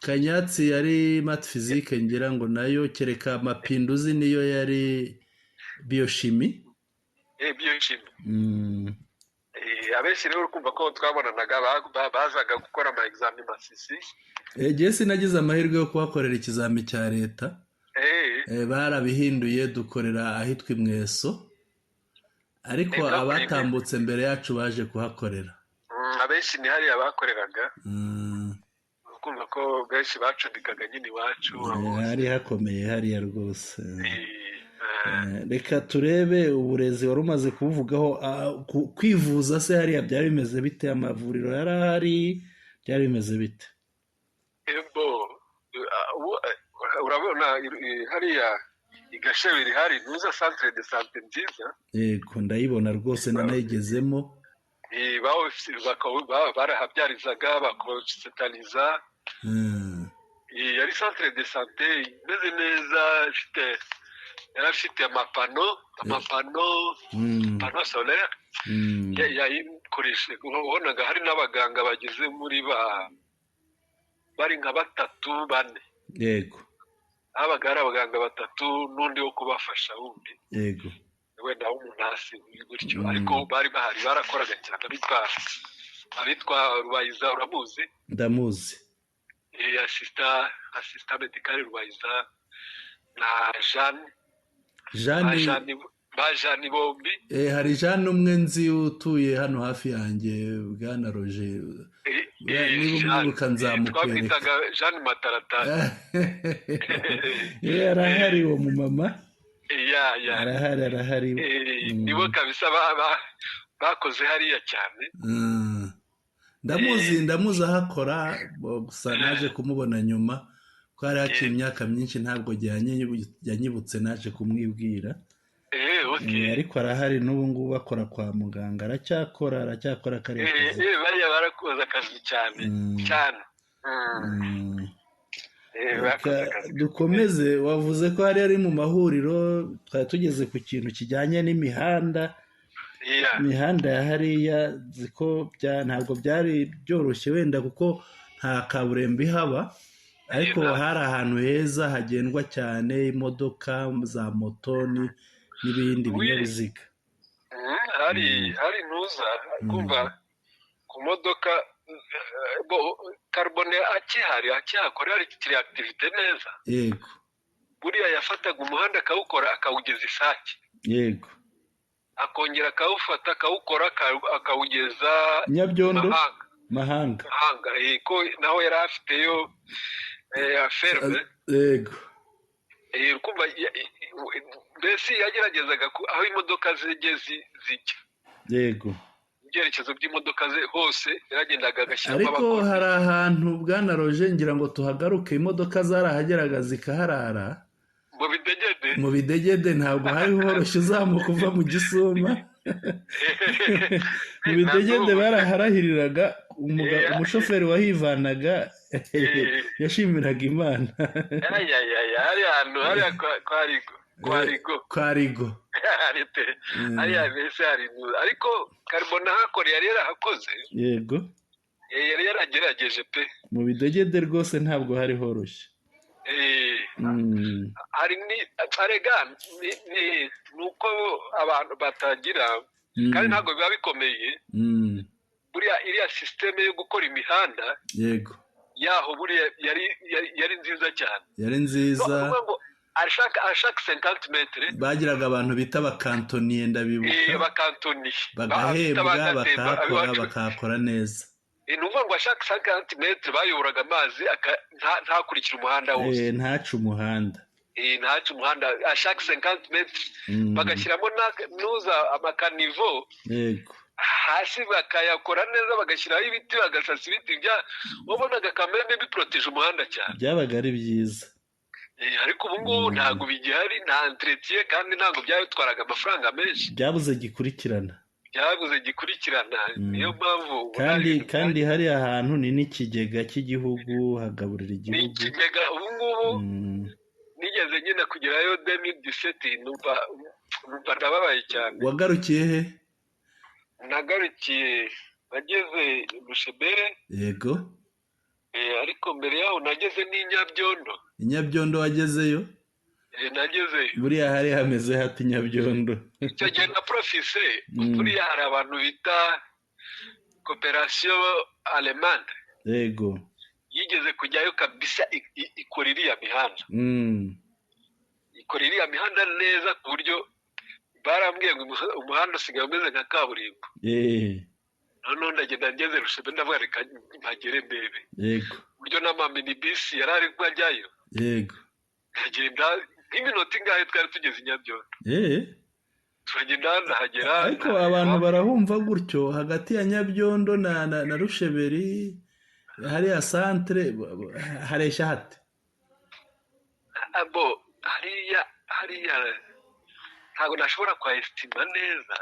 Kanyatsi yari math physique ngira ngo nayo, kereka Mapinduzi niyo yari biochimie. biochimie. Mm. Abenshi rero urumva ko twabonanaga bazaga gukora ama examen Masisi. Jye sinagize amahirwe yo kuhakorera ikizami cya leta. Barabihinduye dukorera ahitwa Imweso, ariko abatambutse mbere yacu baje kuhakorera. Abenshi ni hariya bakoreraga. Kumva ko benshi bacumbikaga nyine iwacu. Hari hakomeye hariya rwose. Reka turebe uburezi wari umaze kubuvugaho. Kwivuza se hariya byari bimeze bite? Amavuriro yari ahari, byari bimeze bite? Urabona hariya i Gasheberi hari nuza centre de santé nziza. Yego, ndayibona rwose, nanayigezemo. Barahabyarizaga bakonsitaliza. Yari centre de santé imeze neza, yari afite amapano solaire. Yayikoresheje, ubonaga hari n'abaganga bageze muri bari nka 3-4. Yego, habaga hari abaganga 3 n'undi wo kubafasha wundi. Yego, wenda w'umuntu hasi gutyo. Ariko bari bahari, barakoraga cyane. Abitwa Rubayiza, uramuzi? Ndamuzi. Assistant medical Rubayiza na Jeanne bombi. Hari Jeanne umwe nzi utuye hano hafi yanjye, Bwana Roger. Niba umwibuka nzamukwereka. Twamwitaga Jeanne Mataratara. Arahari uwo mumama? Arahari. Nibo kabisa bakoze hariya cyane. Ndamuzi ahakora, gusa naje kumubona nyuma ko hari haciye imyaka myinshi, ntabwo yanyibutse, naje kumwibwira. Ariko arahari n'ubu ngubu akora kwa muganga, aracyakora kariya kazi. Bariya barakoze akazi cyane. Dukomeze. Wavuze ko ari mu mahuriro, twari tugeze ku kintu kijyanye n'imihanda. Imihanda ya hariya ziko ntabwo byari byoroshye wenda kuko nta kaburimbo ihaba, ariko hari ahantu heza hagendwa cyane, imodoka za moto n'ibindi binyabiziga. Hari ntuza kumva ku modoka Carbone akihakora kiri activité neza. Yego, buriya yafataga umuhanda akawukora akawugeza Isake. Yego, akongera akawufata akawukora akawugeza Nyabyondo, Mahanga. Ko naho yari afiteyo ferme. Yego, kumva mbese yageragezaga aho imodoka zijya. Yego, ibyerekezo by'imodoka ze hose yaragendaga agashyiramo ariko hari ahantu Bwana Roger ngira ngo tuhagaruke, imodoka zarahageraga zikaharara. Mu Bidegede ntabwo hari horoshye uzamuka uva mu Gisuma. Mu Bidegede baraharahiriraga, umushoferi wahivanaga yashimiraga Imana. Kwa Rigo. Hariya mbese hari ariko Carbone ahakora yari yarahakoze. Yego, yari yaragerageje pe. mu Bidegede rwose ntabwo hari horoshye. Hari nuko abantu batagira, kandi ntabwo biba bikomeye. Buriya iriya systeme yo gukora imihanda. Yego, yaho buriya yari nziza cyane. Yari nziza. Ashaka 50 metre bagiraga abantu bita abakantoniye, ndabibuka. Abakantoniye bagahembwa bakakora neza. Nuvuga ngo ashaka 50 metre bayoboraga amazi ntakurikira umuhanda wose. Ntaca umuhanda. Ntaca umuhanda, ashaka 50 metre bagashyiramo nuza amakanivo. Yego, hasi bakayakora neza, bagashyiraho ibiti, bagasasa ibiti wabonaga kamere biproteje umuhanda cyane. Byabaga ari byiza. Ariko ubu ngubu ntabwo bigihari, nta entretien, kandi ntabwo byatwaraga amafaranga menshi. Byabuze gikurikirana. Niyo mpamvu kandi hari ahantu ni n'ikigega cy'igihugu, hagaburira igihugu. Ni ikigega. Ubu ngubu nigeze nyine kugerayo 2017, numva ndababaye cyane. Wagarukiye he? Nagarukiye nageze Rushebere. Yego, ariko mbere yaho nageze n'Inyabyondo. Inyabyondo wagezeyo? nagezeyo buriya hari hameze hati Nyabyondo? icyo gihe na profise buriya hari abantu bita coopération allemande yego yigeze kujyayo kabisa ikora iriya mihanda ikora iriya mihanda neza ku buryo barambwiye ngo umuhanda usigaye umeze nka kaburimbo noneho ndagenda ngeze Rushebe ndavuga reka mpagere ndebe yego uburyo n'amaminibisi yari ari kujyayo yego nkagenda nk'iminota ingahe twari tugeze i Nyabyondo turagenda ndahagera ariko abantu barahumva gutyo hagati ya Nyabyondo na Rusheberi hariya santere hareshya hate abo hariya ntabwo nashobora kwayesitima neza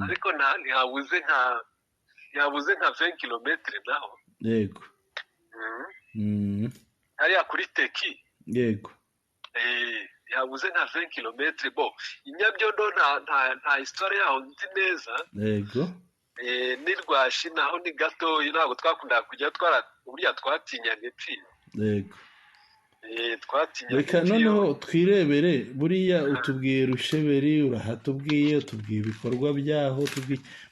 ariko ntihabuze nka 20 kilometero naho yego hariya kuri teki yego yabuze nka 20 kilometero bo Nyabyondo nta histoire yaho nzi neza yego n'Irwashi naho ni gato ntabwo twakundaga kujya burya twatinyanye yego twatinyanye reka noneho twirebere buriya utubwiye Rusheberi urahatubwiye utubwiye ibikorwa byaho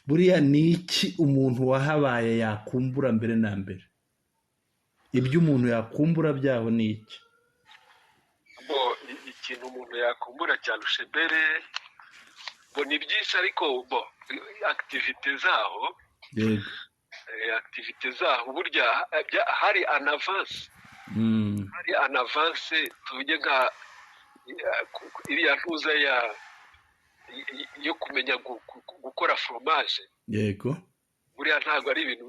buriya ni iki umuntu wahabaye yakumbura mbere na mbere ibyo umuntu yakumbura byaho ni iki ikintu umuntu yakumbura cya Rusheberi ngo ni byinshi ariko activite zaho yego activite zaho burya hari an avance tuvuge nka iriya ntuza yo kumenya gukora fromage yego buriya ntabwo ari ibintu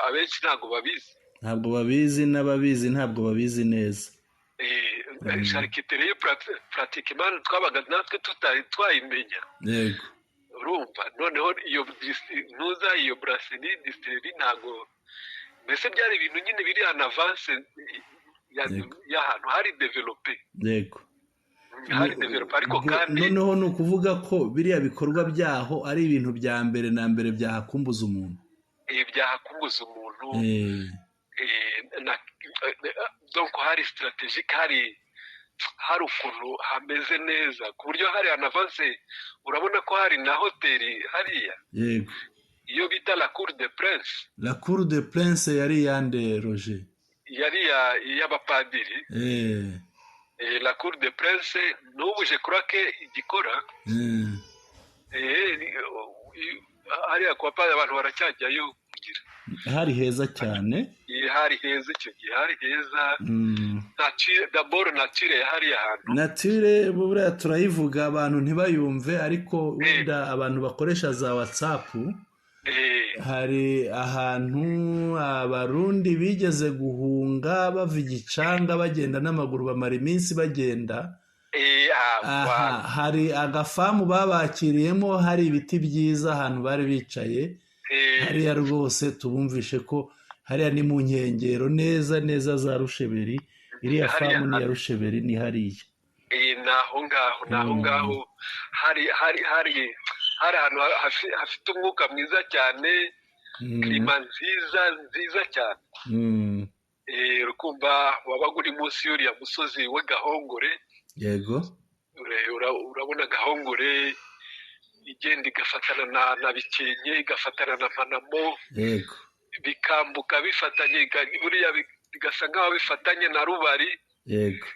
abenshi ntabwo babizi n'ababizi ntabwo babizi neza charcuterie pratiquement twabaga natwe tutari twayimenya yego urumva noneho iyo brasserie distillerie ntabwo mbese byari ibintu nyine biri en avance y'ahantu hari develope yego hari develope ariko kandi noneho ni ukuvuga ko biriya bikorwa byaho ari ibintu bya mbere na mbere byahakumbuza umuntu byahakumbuza umuntu donc hari strategique hari ukuntu hameze neza ku buryo hari en avance urabona ko hari na hoteli hariya yego iyo bita la cour de prince yari yande Roger yari y'abapadiri la cour de prince n'ubu je crois que igikora hariya kwa padiri abantu baracyajyayo kugira hari heza cyane hari heza icyo gihe hari heza d'abord nature hariya hantu nature buriya turayivuga abantu ntibayumve ariko wenda abantu bakoresha za WhatsApp hari ahantu abarundi bigeze guhunga bava igicanga bagenda n'amaguru bamara iminsi bagenda hari agafamu babakiriyemo hari ibiti byiza ahantu bari bicaye hariya rwose tubumvishe ko hariya ni mu nkengero neza za Rusheberi iriya famu ni iya Rusheberi ni hariya naho ngaho hari ahantu hafite umwuka mwiza cyane klima nziza cyane urukumva wabaga uri munsi y'uriya musozi we Gahongore yego urabona Gahongore igenda igafatana na Bikenke igafatana na Manamo yego bikambuka bifatanye buriya bigasa nk'aho bifatanye na Rubari yego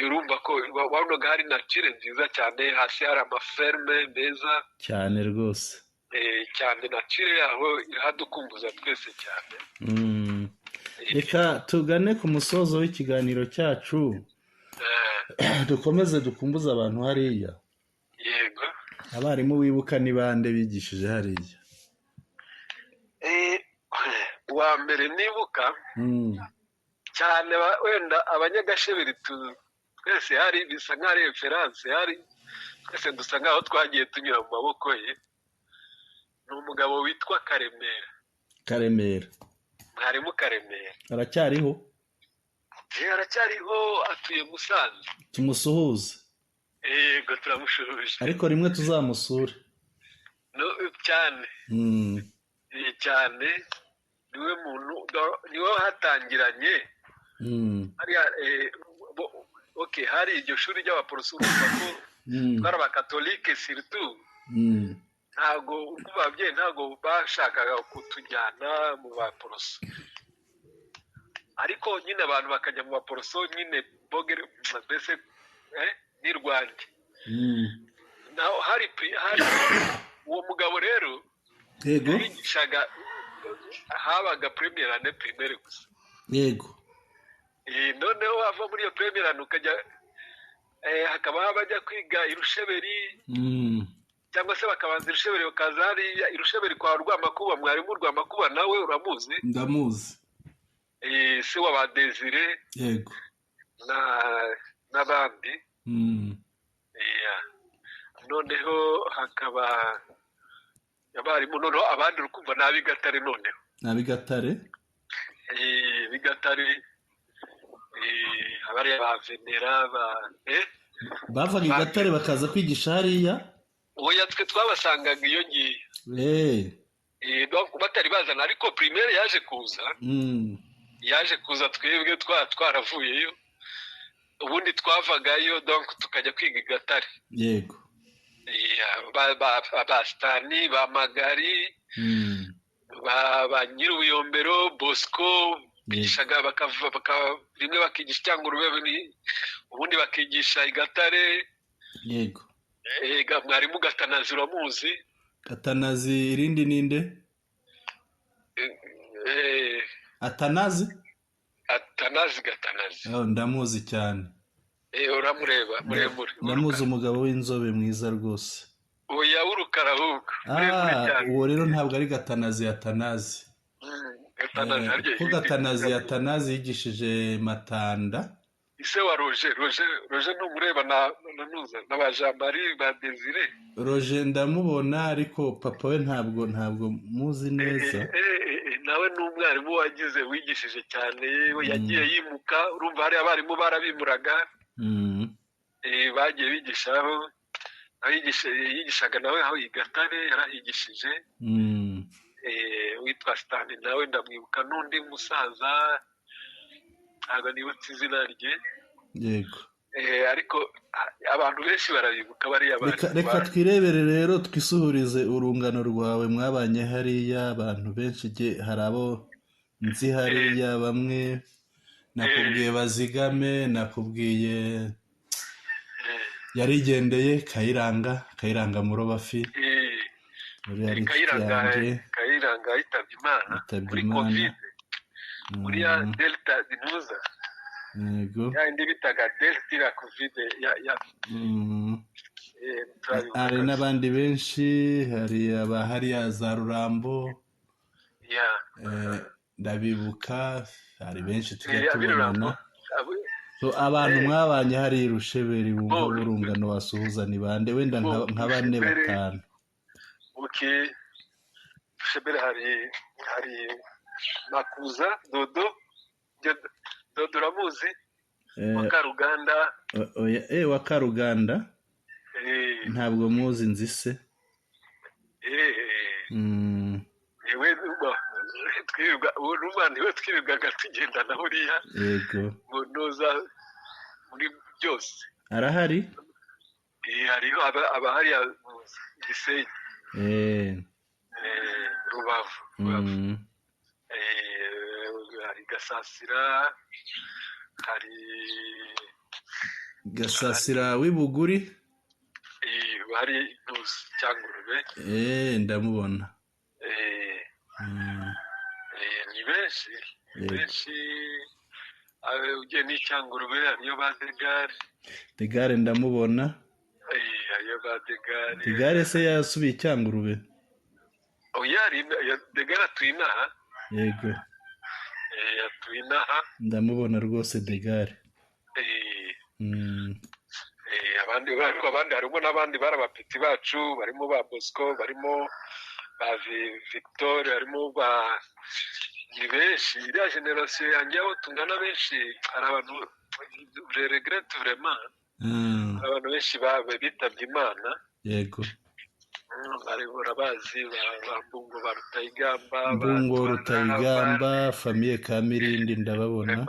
urumva ko wabonaga hari nature nziza cyane hasi hari amaferme meza cyane rwose cyane nature yaho irahadukumbuza twese cyane reka tugane ku musozo w'ikiganiro cyacu dukomeze dukumbuze abantu hariya yego abarimu wibuka ni bande bigishije hariya wa mbere nibuka cyane wenda abanyagasheberi twese hari bisa nka reference hari twese dusa nkaho twagiye tunyura mu maboko ye ni umugabo witwa Karemera mwarimu Karemera aracyariho atuye Musanze tumusuhuze yego turamushuhuje ariko rimwe tuzamusure cyane niwe muntu niwe hatangiranye okay hari iryo shuri ry'abaporoso urumva ko twari abakatolike surtout ntago urumva ababyeyi ntago bashakaga kutujyana mu baporoso ariko nyine abantu bakajya mu baporoso nyine bogere mbese ni Rwanda naho hari uwo mugabo rero yego yigishaga habaga première année primaire gusa yego noneho wava muri iyo première année ukajya hakaba bajya kwiga irusheberi cyangwa se bakabanza irusheberi bakaza hariya irusheberi kwa Rwamakuba mwarimu Rwamakuba nawe uramuzi ndamuzi se wa Desire yego n'abandi noneho hakaba abarimu noneho abandi urukumva n'abigatare noneho n'abigatare bigatare abari ba Venera bavaga igatare bakaza kwigisha hariya oya twe twabasangaga iyo ngiye batari bazana ariko primaire yaje kuza twebwe twaravuyeyo ubundi twavagayo donc tukajya kwiga igatare yego ba Stani ba Magari ba Nyirubuyombero Bosco bigishaga rimwe bakigisha Cyangurube ubundi bakigisha igatare yego mwarimu Gatanazi uramuzi Gatanazi irindi ninde Atanazi Gatanazi ndamuzi cyane uramureba muremure ndamuzi umugabo w'inzobe mwiza rwose oya urukara ahubwo uwo rero ntabwo ari Gatanazi Atanazi ko Gatanazi Atanazi yigishije Matanda ise wa Roger n'umureba na ba Jean Marie ba Desire Roger ndamubona ariko papa we ntabwo muzi neza nawe n'umwarimu wagize wigishije cyane yagiye yimuka urumva hari abarimu barabimuraga bagiye bigishaho yigishaga nawe aho igatare yarahigishije witwa Stani nawe ndamwibuka n'undi musaza ntabwo nibutse izina rye yego ariko abantu benshi barabibuka bariya reka twirebere rero twisuhurize urungano rwawe mwabanye hariya abantu benshi hari abo nzi hariya bamwe nakubwiye Bazigame nakubwiye yarigendeye Kayiranga Murobafi Kayiranga yitabye Imana muri covid muri ya delta dinuza yego yandi bitaga delta la covid hari n'abandi benshi hari hariya za Rurambo ndabibuka hari benshi tujya tubonana abantu mwabanye hari Rusheberi wumva urungano wasuhuza ni bande wenda nka 4-5 Rusheberi hari Makuza Dodo uramuzi Wakaruganda Wakaruganda ntabwo muzi nzi se yewe twirirwaga tugendana huriya yego noza muri byose arahari hariho abahari Gisenyi Rubavu hari Gasasira w'Ibuguri hari Cyangurube ndamubona ni benshi ugiye n'Icyangurube hariyo ba Degare ndamubona hariyo ba Degare se yasubiye Icyangurube oya Degare atuye inaha yego atuye inaha ndamubona rwose Degare abandi harimo n'abandi bari abapeti bacu barimo ba Bosco barimo ba Victor harimo ba ni benshi iriya generasiyo yanjye aho tungana benshi hari abantu regrette vraiment abantu benshi bitabye Imana yego barabazi ba Mbungo ba Rutayigamba Mbungo Rutayigamba Famille Kamirindi ndababona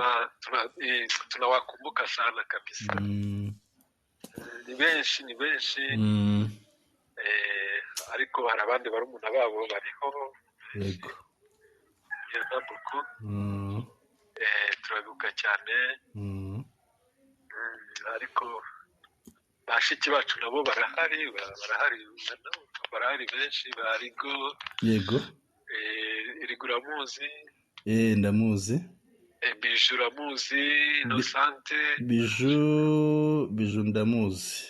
tunawakumbuka sana kabisa. Ni benshi ariko hari abandi barumuna babo bariho yego turabibuka cyane ariko bashiki bacu nabo barahari benshi barigo yego Riguramuzi ndamuzi Biju uramuzi Innocente Biju ndamuzi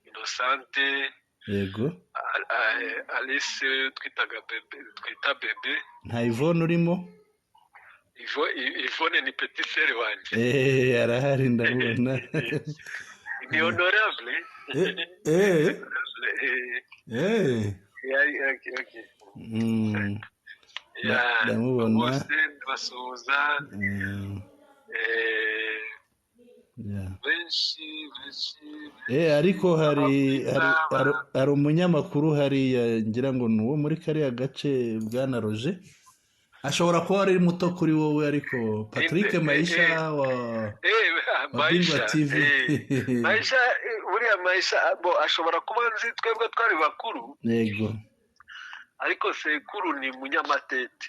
Innocente yego Alice twita bebe nta Yvonne urimo Yvonne ni petit frère wanje arahari ndabona ni honorable ndamubona basuhuza benshi ariko hari umunyamakuru hariya ngira ngo ni uwo muri kariya gace Bwana Roger ashobora kuba ari muto kuri wowe ariko Patrick Maisha wa Bingwa TV Maisha buriya Maisha ashobora kuba nzi twebwe twari bakuru yego ariko sekuru ni munyamatete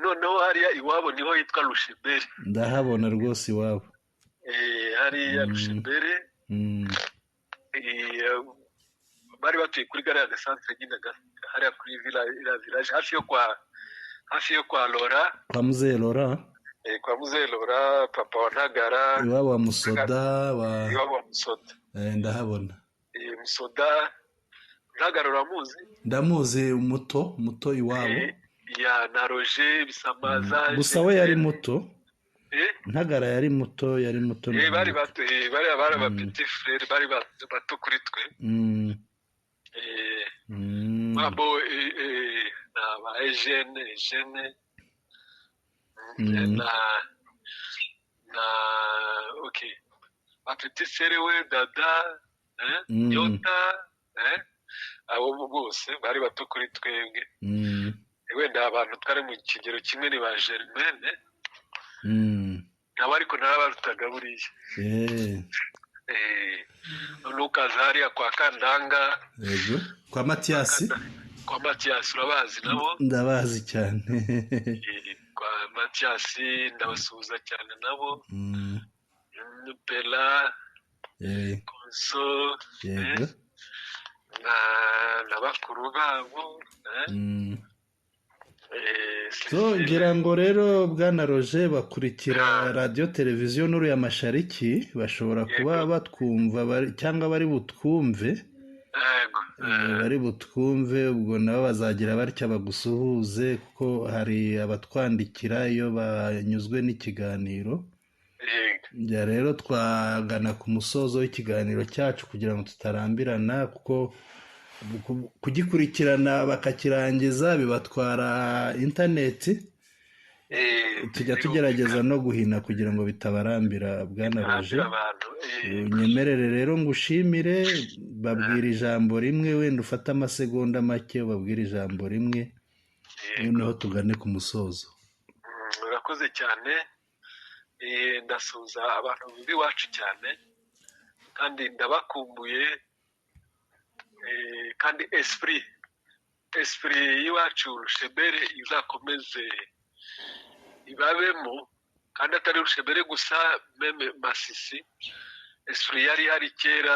noneho hariya iwabo niho yitwa Rushebere ndahabona rwose iwabo hariya Rushebere bari batuye kuri gare ya gasantere nyine hariya kuri village hafi yo kwa Laura kwa Mzee Laura papa wa Ntagara iwabo wa Musoda ndahabona Musoda Ntagara uramuzi ndamuzi muto iwabo na Roger Bisamaza gusa we yari muto Ntagara yari muto bari aba petit frère bari bato kuri twe babo na ba Eugene na okay ba petit frère we dada Yota abo bose bari bato kuri twebwe wenda abantu twari mu kigero kimwe ni ba Germaine nabo ariko narabarutaga buriya nukaza hariya kwa Kandanga yego kwa Mathias urabazi nabo ndabazi cyane kwa Mathias ndabasuhuza cyane nabo Bella Konso yego na bakuru babo ngira ngo rero Bwana Roger bakurikira radio televiziyo n'uruya Mashariki bashobora kuba batwumva cyangwa bari butwumve ubwo nabo bazagira batya bagusuhuze kuko hari abatwandikira iyo banyuzwe n'ikiganiro njya rero twagana ku musozo w'ikiganiro cyacu kugira ngo tutarambirana kuko kugikurikirana bakakirangiza bibatwara interineti tujya tugerageza no guhina kugira ngo bitabarambira Bwana Roger unyemerere rero ngushimire babwira ijambo rimwe wenda ufate amasegonda make babwira ijambo rimwe noneho tugane ku musozo urakoze cyane ndasuhuza abantu b'iwacu cyane kandi ndabakumbuye kandi esprit y'iwacu Rushebere izakomeze ibabemo kandi atari Rushebere gusa meme Masisi esprit yari hari kera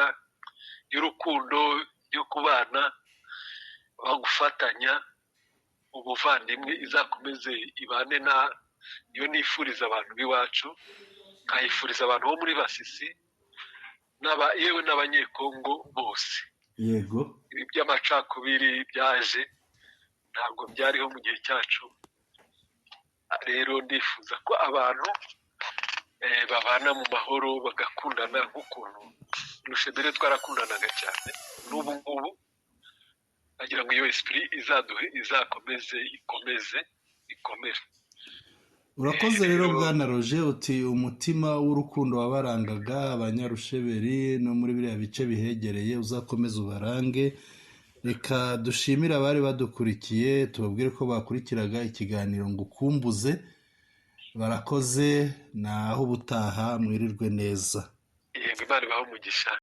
y'urukundo yo kubana bagufatanya ubuvandimwe izakomeze ibane iyo nifuriza abantu b'iwacu nkayifuriza abantu bo muri Basisi yewe n'abanyekongo bose yego iby'amacakubiri byaje ntabwo byariho mu gihe cyacu rero ndifuza ko abantu babana mu mahoro bagakundana nk'ukuntu Rushebere twarakundanaga cyane n'ubu ngubu agira ngo iyo esprit ikomeze ikomere urakoze rero rero bwana roje uti umutima w'urukundo wabarangaga abanyarusheberi no muri biriya bice bihegereye uzakomeza ubarange. Reka dushimire abari badukurikiye tubabwire ko bakurikiraga ikiganiro ngo ukumbuze. Barakoze, naho ubutaha mwirirwe neza. yego Imana ibahe umugisha.